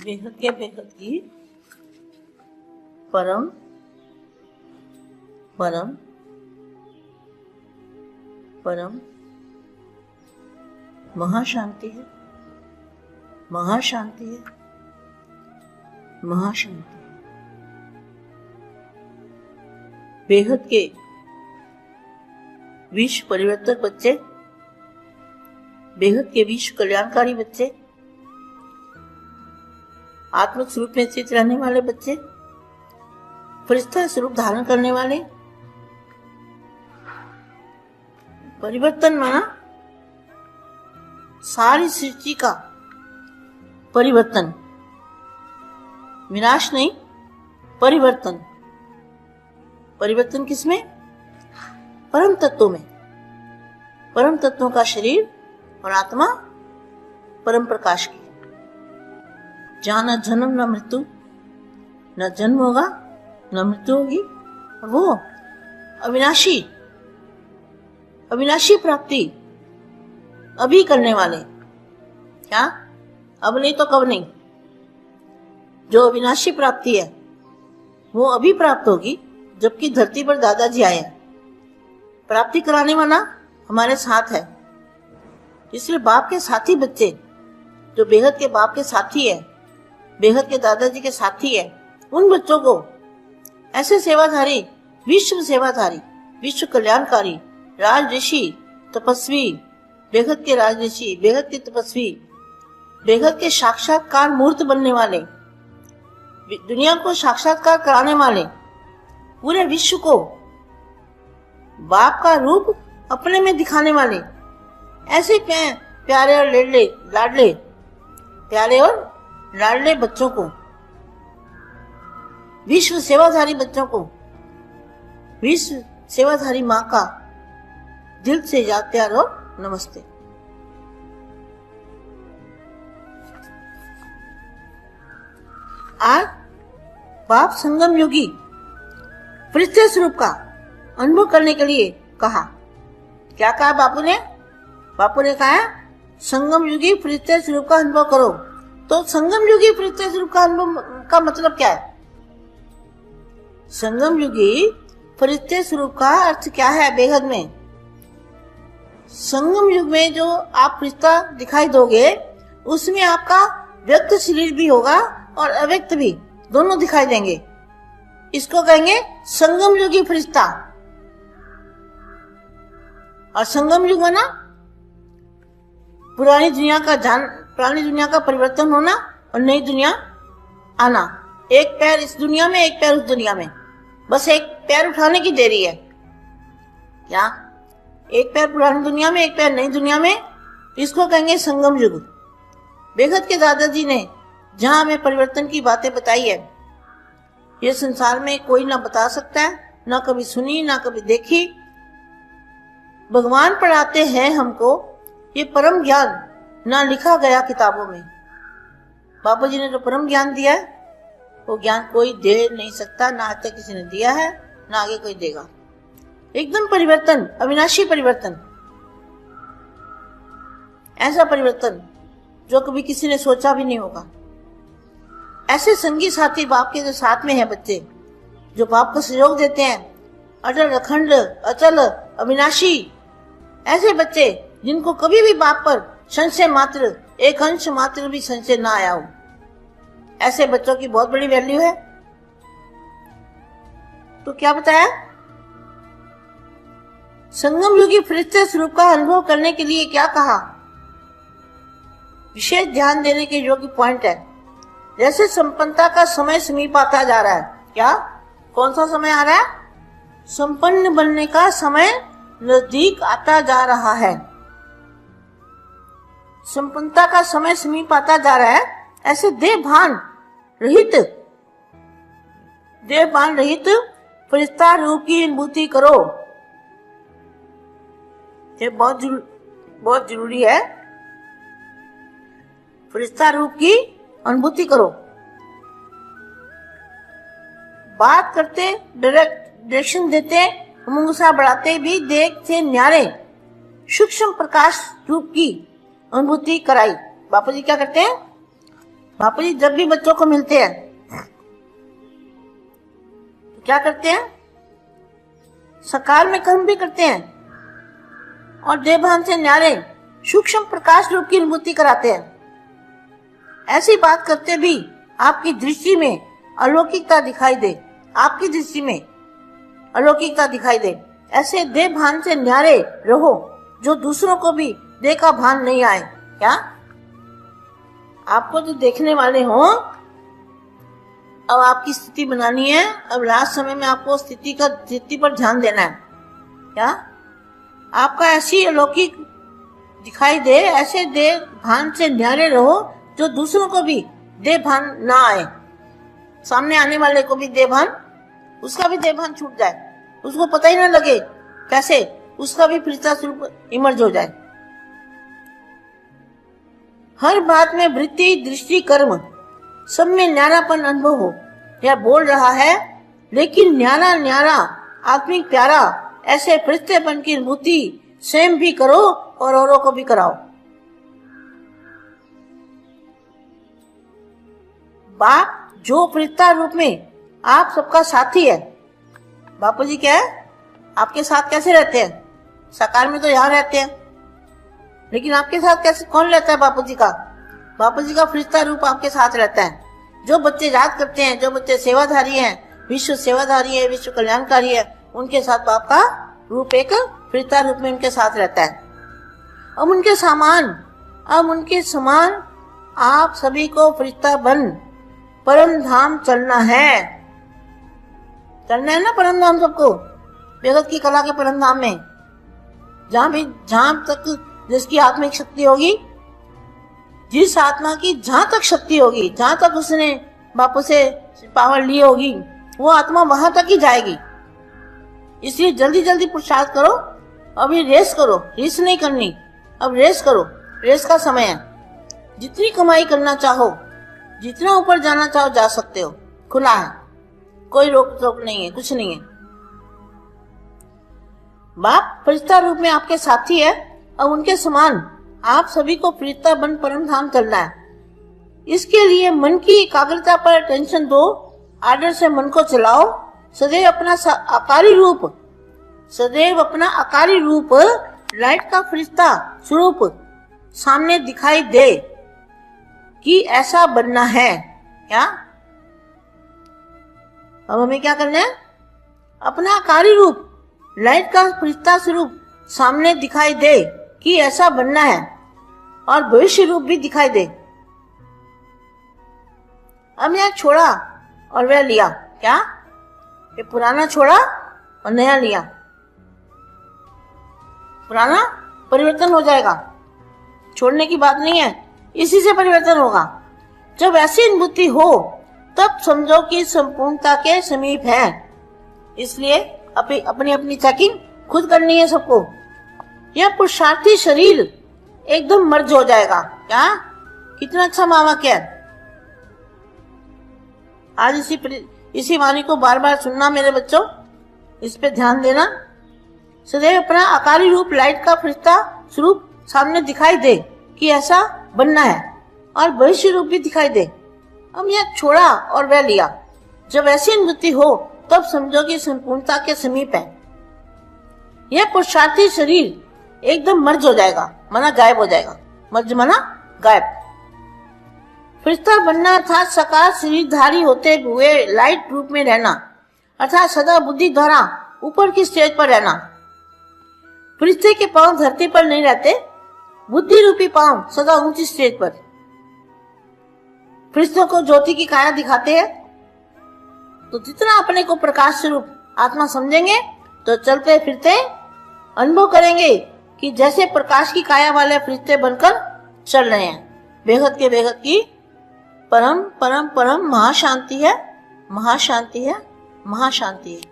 बेहद के बेहद की परम परम परम महाशांति है, महाशांति है, महाशांति। बेहद के विश्व परिवर्तक बच्चे, बेहद के विश्व कल्याणकारी बच्चे, आत्म स्वरूप में स्थित रहने वाले बच्चे, फरिश्ता स्वरूप धारण करने वाले, परिवर्तन माना सारी सृष्टि का परिवर्तन, विनाश नहीं, परिवर्तन। परिवर्तन किसमें? परम तत्वों में। परम तत्वों का शरीर और आत्मा परम प्रकाश की, जहां न जन्म न मृत्यु, न जन्म होगा न मृत्यु होगी, और वो अविनाशी अविनाशी प्राप्ति अभी करने वाले। क्या? अब नहीं तो कब नहीं। जो अविनाशी प्राप्ति है वो अभी प्राप्त होगी, जबकि धरती पर दादाजी आए हैं। प्राप्ति कराने वाला हमारे साथ है। इसलिए बाप के साथी बच्चे, जो बेहद के बाप के साथी है, बेहद के दादाजी के साथी है, उन बच्चों को ऐसे सेवाधारी, विश्व सेवाधारी, विश्व कल्याणकारी, राज ऋषि, तपस्वी, बेहद के राज ऋषि, बेहद के तपस्वी, बेहद के साक्षात्कार मूर्त बनने वाले, दुनिया को साक्षात्कार कराने वाले, पूरे विश्व को बाप का रूप अपने में दिखाने वाले, ऐसे प्यारे और लाडले प्यारे और लाडले बच्चों को, विश्व सेवाधारी बच्चों को, विश्व सेवाधारी माँ का दिल से याद प्यार और नमस्ते। आज बाप संगम योगी फरिश्ते स्वरूप का अनुभव करने के लिए कहा। क्या कहा बापू ने? बापू ने कहा संगम युगी फरिश्ते स्वरूप का अनुभव करो। तो संगम युगी फरिश्ते स्वरूप का अनुभव का मतलब क्या है? संगम युगी फरिश्ते स्वरूप का अर्थ क्या है बेहद में? संगम युग में जो आप फरिश्ता दिखाई दोगे, उसमें आपका व्यक्त शरीर भी होगा और अव्यक्त भी, दोनों दिखाई देंगे। इसको कहेंगे संगम युगी फरिश्ता। और संगम युग माना पुरानी दुनिया का परिवर्तन होना और नई दुनिया आना। एक पैर इस दुनिया में, एक पैर उस दुनिया में, बस एक पैर उठाने की देरी है। क्या? एक पैर पुरानी दुनिया में, एक पैर नई दुनिया में, इसको कहेंगे संगम युग। बेहद के दादाजी ने जहां हमें परिवर्तन की बातें बताई है, ये संसार में कोई ना बता सकता है, ना कभी सुनी, ना कभी देखी। भगवान पढ़ाते हैं हमको ये परम ज्ञान, ना लिखा गया किताबों में। बाबा जी ने जो परम ज्ञान दिया है, वो ज्ञान कोई दे नहीं सकता, ना आज तक किसी ने दिया है, ना आगे कोई देगा। एकदम परिवर्तन, अविनाशी परिवर्तन, ऐसा परिवर्तन जो कभी किसी ने सोचा भी नहीं होगा। ऐसे संगी साथी बाप के जो साथ में है बच्चे, जो बाप को सहयोग देते हैं, अटल अखंड अचल अविनाशी, ऐसे बच्चे जिनको कभी भी बाप पर संशय मात्र, एक अंश मात्र भी संशय ना आया हो, ऐसे बच्चों की बहुत बड़ी वैल्यू है। तो क्या बताया? संगम युगी फरिश्ते स्वरूप का अनुभव करने के लिए क्या कहा? विशेष ध्यान देने के योग्य पॉइंट है। जैसे संपन्नता का समय समीप आता जा रहा है। क्या? कौन सा समय आ रहा है? संपन्न बनने का समय नजदीक आता जा रहा है। संपन्नता का समय समीप आता जा रहा है। ऐसे देहभान रहित फरिश्ता रूप की अनुभूति करो। ये बहुत जरूरी है। फरिश्ता रूप की अनुभूति करो। बात करते, डायरेक्शन देते, मुंगसा बढ़ाते भी देख से न्यारे सूक्ष्म प्रकाश रूप की अनुभूति कराई। बापू जी क्या करते हैं? बापू जी जब भी बच्चों को मिलते हैं तो क्या करते हैं, सकाल में कर्म भी करते हैं और देवभान से न्यारे सूक्ष्म प्रकाश रूप की अनुभूति कराते हैं। ऐसी बात करते भी आपकी दृष्टि में अलौकिकता दिखाई दे, आपकी दृष्टि में अलौकिकता दिखाई दे। ऐसे देह भान से न्यारे रहो जो दूसरों को भी देह का भान नहीं आए। क्या आपको जो देखने वाले हो, अब आपकी स्थिति बनानी है। अब लास्ट समय में आपको स्थिति पर ध्यान देना है। क्या आपका ऐसी अलौकिक दिखाई दे, ऐसे देह भान से न्यारे रहो जो दूसरों को भी देह भान ना आए। सामने आने वाले को भी देह भान, उसका भी देह भान छूट जाए, उसको पता ही ना लगे कैसे उसका भी फरिश्ता स्वरूप इमर्ज हो जाए। हर बात में वृत्ति, दृष्टि, कर्म सब में न्यारापन अनुभव हो। यह बोल रहा है लेकिन न्यारा न्यारा आत्मिक प्यारा ऐसे फरिश्तेपन की अनुभूति स्वयं भी करो और औरों को भी कराओ। बाप जो फरिश्ता रूप में आप सबका साथी है। बापू जी क्या है, आपके साथ कैसे रहते हैं? साकार में तो यहाँ रहते हैं, लेकिन आपके साथ कैसे, कौन रहता है बापू जी का? बापू जी का फरिश्ता रूप आपके साथ रहता है। जो बच्चे याद करते हैं, जो बच्चे सेवाधारी हैं, विश्व सेवाधारी है, विश्व कल्याणकारी है, उनके साथ बाप का रूप एक फरिश्ता रूप में उनके साथ रहता है। अब उनके समान आप सभी को फरिश्ता बन परम धाम चलना है। चलना है ना परम धाम सबको, बेगत की कला के परम धाम में, जहां तक जिसकी आत्मिक शक्ति होगी, जिस आत्मा की जहां तक शक्ति होगी, जहां तक उसने बापू से पावर ली होगी, वो आत्मा वहां तक ही जाएगी। इसलिए जल्दी जल्दी पुरुषार्थ करो। अभी रेस करो, रेस नहीं करनी, अब रेस करो, रेस का समय है। जितनी कमाई करना चाहो, जितना ऊपर जाना चाहो जा सकते हो, खुला है, कोई रोक टोक नहीं है, कुछ नहीं है। बाप फरिश्ता रूप में आपके साथी है, अब उनके समान आप सभी को फरिश्ता बन परम धाम चलना है। इसके लिए मन की एकाग्रता पर अटेंशन दो, आदर से मन को चलाओ। सदैव अपना आकारी रूप लाइट का फरिश्ता स्वरूप सामने दिखाई दे कि ऐसा बनना है। क्या अब हमें क्या करना है? अपना आकारी रूप लाइट का फरिश्ता स्वरूप सामने दिखाई दे कि ऐसा बनना है, और भविष्य रूप भी दिखाई दे। अब यह छोड़ा और वह लिया। क्या ये पुराना छोड़ा और नया लिया? पुराना परिवर्तन हो जाएगा, छोड़ने की बात नहीं है, इसी से परिवर्तन होगा। जब ऐसी अनुभूति हो तब समझो कि संपूर्णता के समीप है। इसलिए अपनी अपनी चेकिंग खुद करनी है सबको। यह पुरुषार्थी शरीर एकदम मर्ज हो जाएगा। क्या कितना अच्छा वाक्य है। आज इसी वाणी को बार बार सुनना मेरे बच्चों, इस पे ध्यान देना। सदैव अपना आकारी रूप लाइट का फरिश्ता स्वरूप सामने दिखाई दे कि ऐसा बनना है, और भविष्य रूप भी दिखाई दे। अब यह छोड़ा और वह लिया। जब ऐसी अनुभूति हो तब समझो कि संपूर्णता के समीप है। यह पुरुषार्थी शरीर एकदम मर्ज हो जाएगा, माना गायब हो जाएगा। मर्ज माना गायब। फरिश्ता बनना अर्थात साकार शरीरधारी होते हुए लाइट रूप में रहना, अर्थात सदा बुद्धि द्वारा ऊपर की स्टेज पर रहना। फरिश्ते के पांव धरती पर नहीं रहते, बुद्धि रूपी पांव सदा ऊंची स्टेज पर। फरिश्तों को ज्योति की काया दिखाते हैं, तो जितना अपने को प्रकाश स्वरूप आत्मा समझेंगे तो चलते फिरते अनुभव करेंगे कि जैसे प्रकाश की काया वाले फरिश्ते बनकर चल रहे हैं। बेहद के बेहद की परम परम परम महाशांति है, महाशांति है, महाशांति है।